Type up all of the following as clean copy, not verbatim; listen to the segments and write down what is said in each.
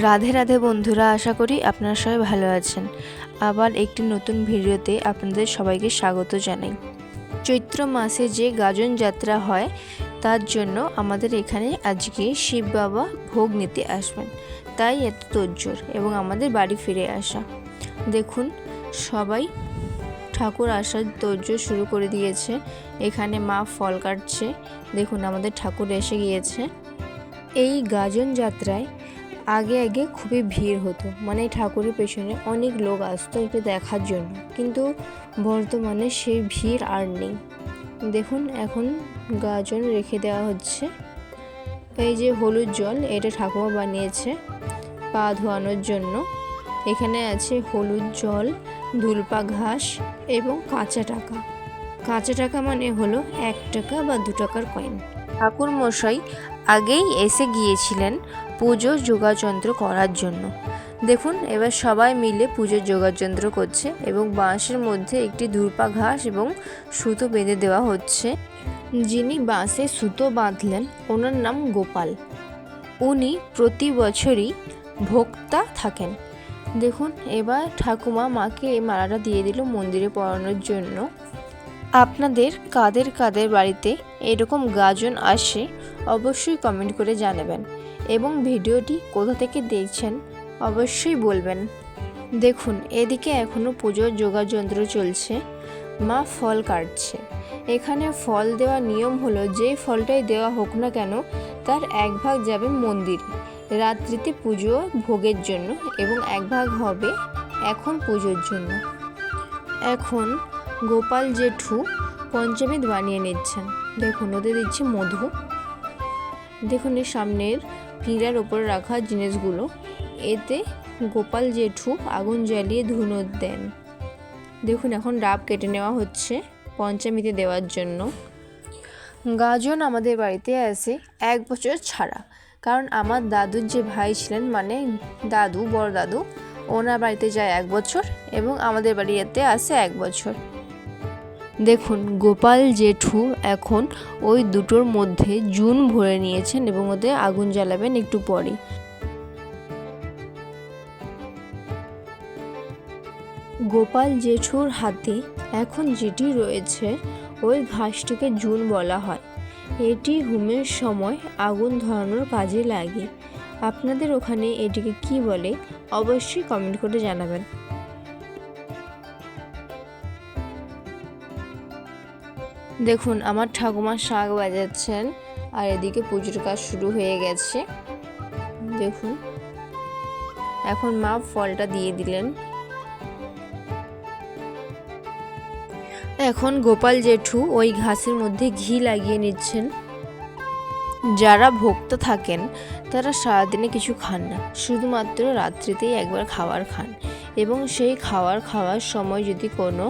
রাধে রাধে বন্ধুরা, আশা করি আপনারা সবাই ভালো আছেন। আবার একটি নতুন ভিডিওতে আপনাদের সবাইকে স্বাগত জানাই। চৈত্র মাসে যে গাজন যাত্রা হয় তার জন্য আমাদের এখানে আজকে শিব বাবা ভোগ নিতে আসবেন, তাই এত তোড়জোড় এবং আমাদের বাড়ি ফিরে আসা। দেখুন, সবাই ঠাকুর আসার তোড়জোড় শুরু করে দিয়েছে। এখানে মা ফল কাটছে। দেখুন, আমাদের ঠাকুর এসে গিয়েছে। এই গাজন যাত্রায় আগে খুবই ভিড় হতো, মানে ঠাকুরের পেছনে অনেক লোক আসতো এটা দেখার জন্য, কিন্তু বর্তমানে সেই ভিড় আর নেই। দেখুন, এখন গাজন রেখে দেওয়া হচ্ছে। এই যে হলুদ জল, এটা ঠাকুমা বানিয়েছে পা ধোয়ানোর জন্য। এখানে আছে হলুদ জল, ধুলপা ঘাস এবং কাঁচা টাকা। কাঁচা টাকা মানে হলো 1 টাকা বা 2 টাকার কয়েন। ঠাকুর মশাই আগেই এসে গিয়েছিলেন পুজোর যোগাযন্ত্র করার জন্য। দেখুন, এবার সবাই মিলে পুজোর যোগাযন্ত্র করছে এবং বাঁশের মধ্যে একটি ধূপা ঘাস এবং সুতো বেঁধে দেওয়া হচ্ছে। যিনি বাঁশে সুতো বাঁধলেন ওনার নাম গোপাল। উনি প্রতি বছরই ভোক্তা থাকেন। দেখুন, এবার ঠাকুমা মাকে এই মালাটা দিয়ে দিল মন্দিরে পরানোর জন্য। আপনাদের কাদের কাদের বাড়িতে এরকম গাজন আসে অবশ্যই কমেন্ট করে জানাবেন এবং ভিডিওটি কোথা থেকে দেখছেন অবশ্যই বলবেন। দেখুন, এদিকে এখনও পুজোর যোগাযন্ত্র চলছে। মা ফল কাটছে। এখানে ফল দেওয়ার নিয়ম হলো, যে ফলটাই দেওয়া হোক না কেন তার 1 ভাগ যাবে মন্দিরে রাত্রিতে পুজো ভোগের জন্য এবং 1 ভাগ হবে এখন পুজোর জন্য। এখন গোপাল জেঠু পঞ্চামৃত বানিয়ে নিচ্ছেন। দেখুন, ওদের দিচ্ছে মধু। দেখুন, এর সামনের পিঁড়ার ওপরে রাখা জিনিসগুলো, এতে গোপাল জেঠু আগুন জ্বালিয়ে ধুনো দেন। দেখুন, এখন ডাব কেটে নেওয়া হচ্ছে পঞ্চামৃতে দেওয়ার জন্য। গাজন আমাদের বাড়িতে আসে 1 বছর ছাড়া, কারণ আমার দাদুর যে ভাই ছিলেন, মানে দাদু, বড় দাদু, ওনার বাড়িতে যায় 1 বছর এবং আমাদের বাড়িতে আসে 1 বছর। দেখুন, গোপাল জেঠু এখন ওই দুটোর মধ্যে জুন ভরে নিয়েছেন এবং ওতে আগুন জ্বালাবেন একটু পরে। গোপাল জেঠুর হাতে এখন যেটি রয়েছে ওই ঘাসটিকে জুন বলা হয়। এটি হোমের সময় আগুন ধরানোর কাজে লাগে। আপনাদের ওখানে এটিকে কি বলে অবশ্যই কমেন্ট করে জানাবেন। দেখুন, আমার ঠাকুমা শাঁখ বাজাচ্ছেন আর এদিকে পুজোর কাজ শুরু হয়ে গেছে। দেখুন, এখন মা ফলটা দিয়ে দিলেন। এখন গোপাল জেঠু ওই ঘাসের মধ্যে ঘি লাগিয়ে নিচ্ছেন। যারা ভক্ত থাকেন তারা সারাদিনে কিছু খান না, শুধুমাত্র রাত্রিতেই একবার খাবার খান এবং সেই খাওয়ার সময় যদি কোনো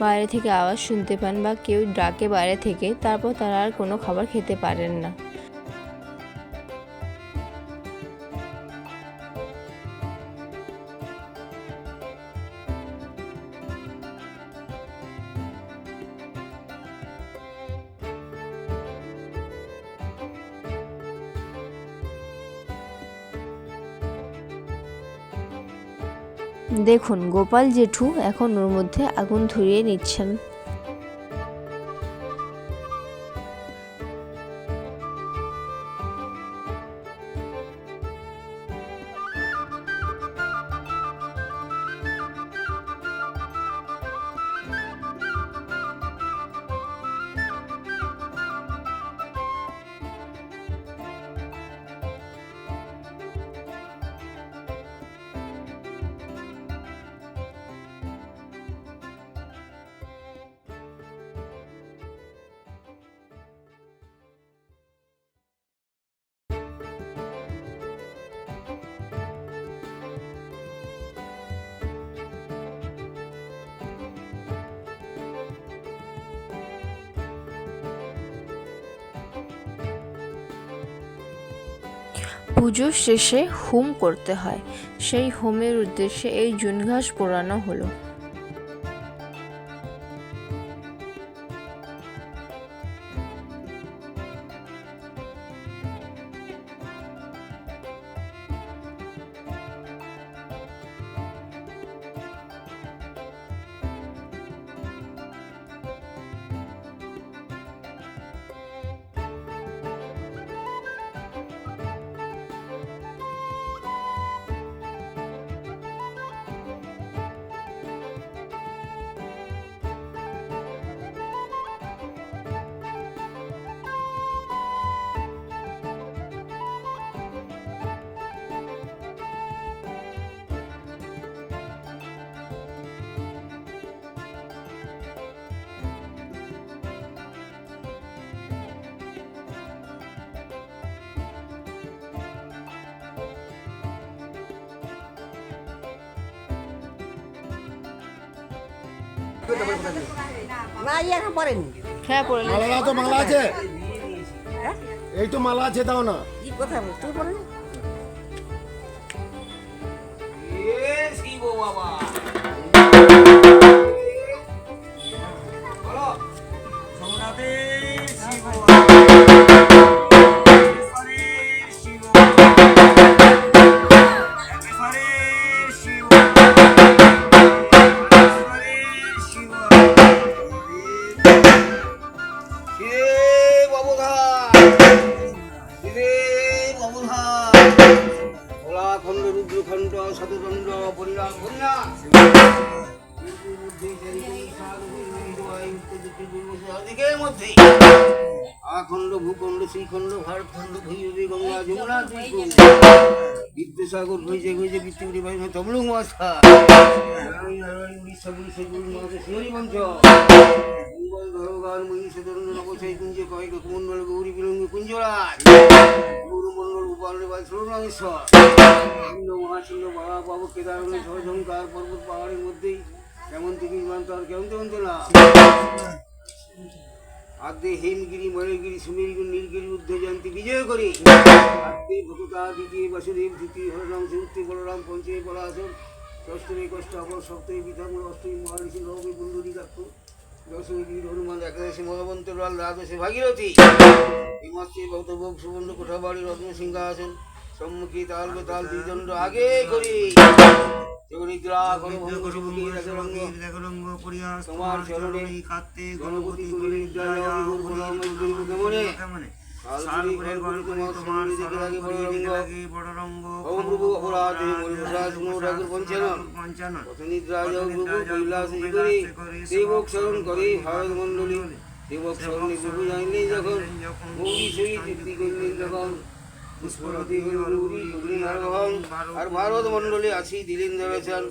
বাইরে থেকে আওয়াজ শুনতে পান বা কেউ ডাকে বাইরে থেকে, তারপর তারা আর কোনো খাবার খেতে পারেন না। দেখুন, গোপাল জেঠু এখন ওর মধ্যে আগুন ধরিয়ে নিচ্ছেন। পুজোর শেষে হোম করতে হয়, সেই হোমের উদ্দেশ্যে এই জুন ঘাস পোড়ানো হলো। না এখন পড়েনি। হ্যাঁ পড়ে মালা তো মালা আছে, এই তো মালা আছে, দাও না। কি কথা বল তুই পড়েনি? শিব বাবা বলো সোমনাথে শিব শিব রুদ্রখণ্ড শতদণ্ড বলিরাম বন্যা দিকের মধ্যে আখণ্ড ভূখণ্ড শ্রীখণ্ড ভারতখণ্ড ভৈরবী গঙ্গা যমুনা বিদ্যাসাগর ভৈজে ভৈজে পৃথিবী ভাই তমলুক মাস্তা উড়িষ্যা পুলিশের গুরু মাসে শিহরি মঞ্চ মঙ্গল ধরগান মহিষে তরুণ নবসাই কুঞ্জ কয়েক কুমণ্ডল গৌরী বিলঙ্গ কুঞ্জরাজ গৌরমণ্ডল গোপাল শ্রোণামেশ্বর মহাশিল্য বাবা কেদারণে সহসংকার পর্বত পাহাড়ের মধ্যেই কেমন থেকে বিমানতর কেমন তেমন না আদ্যে হেমগিরি ময়ূরগিরি সুমেরগিরি নীলগিরি উদ্ধজয়ন্তী বিজয় করে আদ্যে ভগতা দ্বিতীয় বাসুদেব তৃতীয় হররাম চতুর্থী বলরাম পঞ্চমী পলাশন ষষ্ঠমী কষ্টাবর সপ্তমী পিতামূল অষ্টমী মহারিষি নবমী বুন্দরী কাক্ষ দশমী বীর হনুমান একাদশী মহাবন্ত লাল দ্বাদশী ভাগীরথী এই মাসে ভক্তভোগ সুবর্ণ কোঠাবাড়ি রত্ন সিংহাসন সম্মুখী তাল বেতাল দ্বিদণ্ড আগে করি তোমার চরণে গণপতি দেবক স্মরণ করে ভারত মন্ডলী দেবক স্মরণে প্রভু জানলেন যখন গৌরী সহিত তৃপ্তি করলেন যখন আর ভারত মন্ডলে আছি দিলেন দর্শন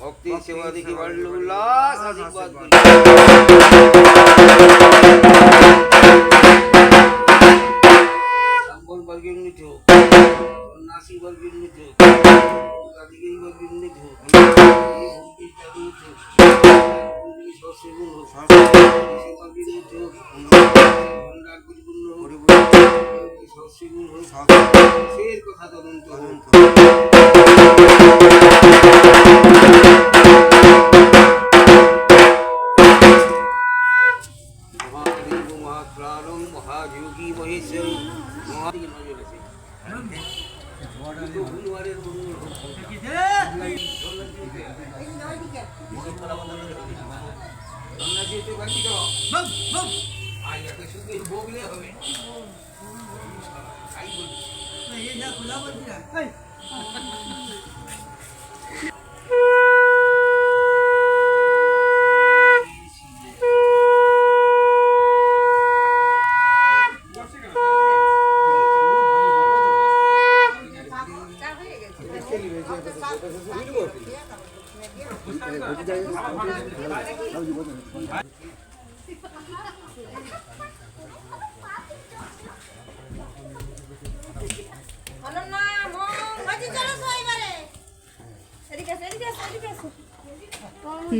ভক্তির সেবা দেখে বাড়ল উল্লাস আশীর্বাদ ব্রাহ্মণ বর্গের নিধ সন্ন্যাসী বর্গের নিধ অধিকারী বর্গের নিধ কথা তদন্ত মহাদেব মহাপ্রাণম মহাযোগী মহেশ্বর মহাদিকে নজর আছে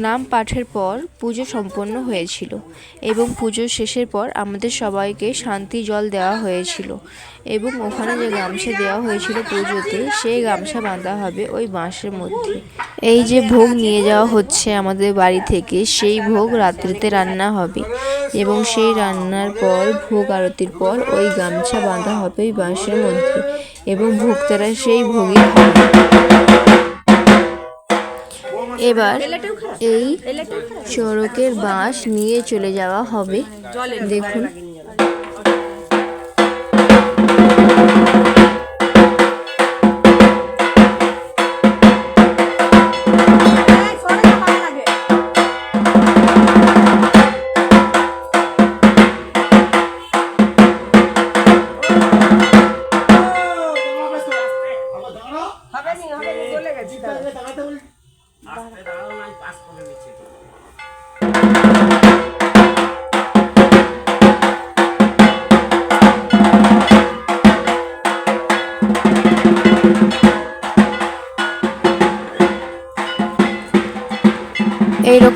নাম পাঠের পর পুজো সম্পন্ন হয়েছিল এবং পুজো শেষের পর আমাদের সবাইকে শান্তি জল দেওয়া হয়েছিল এবং ওখানে যে গামছা দেওয়া হয়েছিল পুজোতে সেই গামছা বাঁধা হবে ওই বাঁশের মধ্যে। এই যে ভোগ নিয়ে যাওয়া হচ্ছে আমাদের বাড়ি থেকে, সেই ভোগ রাত্রিতে রান্না হবে এবং সেই রান্নার পর ভোগ আরতির পর ওই গামছা বাঁধা হবে ওই বাঁশের মধ্যে এবং ভোক্তারা সেই ভোগই খাবে। এবার এই চড়কের বাঁশ নিয়ে চলে যাওয়া হবে। দেখুন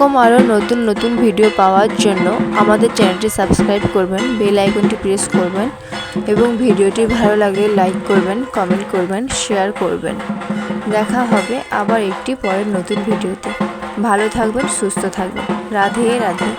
এরকম আরও নতুন নতুন ভিডিও পাওয়ার জন্য আমাদের চ্যানেলটি সাবস্ক্রাইব করবেন, বেল আইকনটি প্রেস করবেন এবং ভিডিওটি ভালো লাগলে লাইক করবেন, কমেন্ট করবেন, শেয়ার করবেন। দেখা হবে আবার একটি পরের নতুন ভিডিওতে। ভালো থাকবেন, সুস্থ থাকবেন। রাধে রাধে।